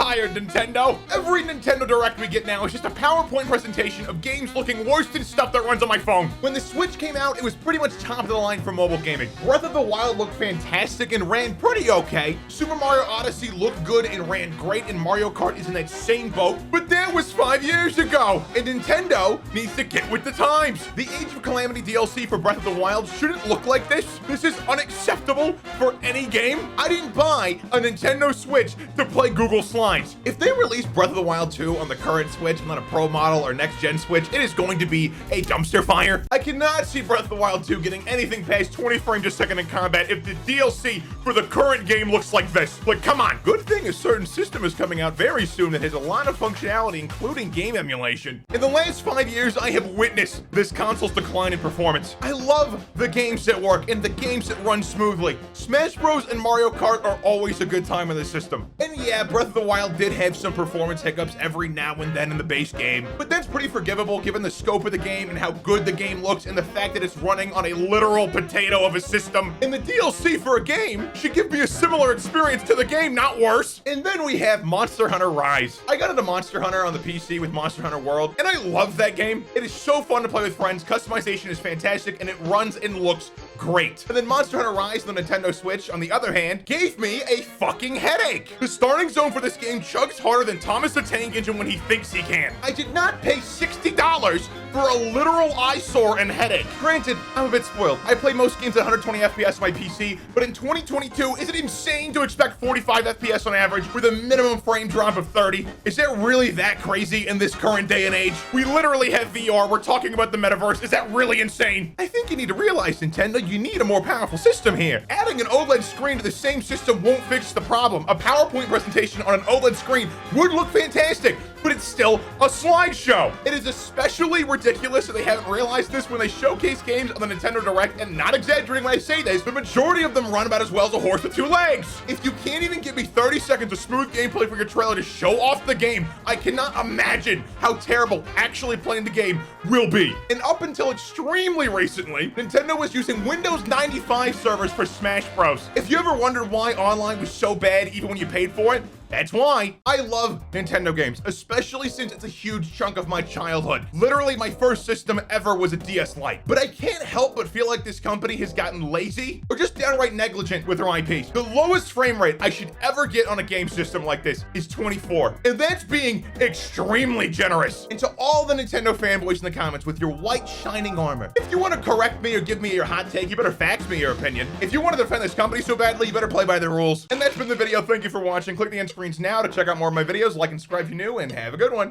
tired, Nintendo. Every Nintendo Direct we get now is just a PowerPoint presentation of games looking worse than stuff that runs on my phone. When the Switch came out, it was pretty much top of the line for mobile gaming. Breath of the Wild looked fantastic and ran pretty okay. Super Mario Odyssey looked good and ran great, and Mario Kart is in that same boat. But that was 5 years ago, and Nintendo needs to get with the times. The Age of Calamity DLC for Breath of the Wild shouldn't look like this. This is unacceptable for any game. I didn't buy a Nintendo Switch to play Google Slides. If they release Breath of the Wild 2 on the current Switch, not a Pro model or next gen Switch, it is going to be a dumpster fire. I cannot see Breath of the Wild 2 getting anything past 20 frames a second in combat if the DLC for the current game looks like this. Like, come on. Good thing a certain system is coming out very soon that has a lot of functionality, including game emulation. In the last 5 years, I have witnessed this console's decline in performance. I love the games that work and the games that run smoothly. Smash Bros. And Mario Kart are always a good time on this system. And yeah, Breath of the Wild did have some performance hiccups every now and then in the base game, but that's pretty forgivable given the scope of the game and how good the game looks and the fact that it's running on a literal potato of a system. And the DLC for a game should give me a similar experience to the game, not worse. And then we have Monster Hunter Rise. I got into Monster Hunter on the PC with Monster Hunter World, and I love that game. It is so fun to play with friends. Customization is fantastic, and it runs and looks great. And then Monster Hunter Rise on the Nintendo Switch, on the other hand, gave me a fucking headache. The starting zone for this game chugs harder than Thomas the Tank Engine when he thinks he can. I did not pay $60 for a literal eyesore and headache. Granted, I'm a bit spoiled. I play most games at 120 FPS on my PC, but in 2022, is it insane to expect 45 FPS on average with a minimum frame drop of 30? Is that really that crazy in this current day and age? We literally have VR. We're talking about the metaverse. Is that really insane? I think you need to realize, Nintendo, you need a more powerful system here. Adding an OLED screen to the same system won't fix the problem. A PowerPoint presentation on an OLED screen would look fantastic, but it's still a slideshow. It is especially ridiculous that they haven't realized this when they showcase games on the Nintendo Direct, and not exaggerating when I say this, the majority of them run about as well as a horse with two legs. If you can't even give me 30 seconds of smooth gameplay for your trailer to show off the game, I cannot imagine how terrible actually playing the game will be. And up until extremely recently, Nintendo was using Windows 95 servers for Smash Bros. If you ever wondered why online was so bad even when you paid for it, that's why. I love Nintendo games, especially since it's a huge chunk of my childhood. Literally, my first system ever was a DS Lite. But I can't help but feel like this company has gotten lazy or just downright negligent with their IPs. The lowest frame rate I should ever get on a game system like this is 24. And that's being extremely generous. And to all the Nintendo fanboys in the comments with your white shining armor, if you want to correct me or give me your hot take, you better fax me your opinion. If you want to defend this company so badly, you better play by the rules. And that's been the video. Thank you for watching. Click the end screens now to check out more of my videos. Like and subscribe if you're new, and have a good one.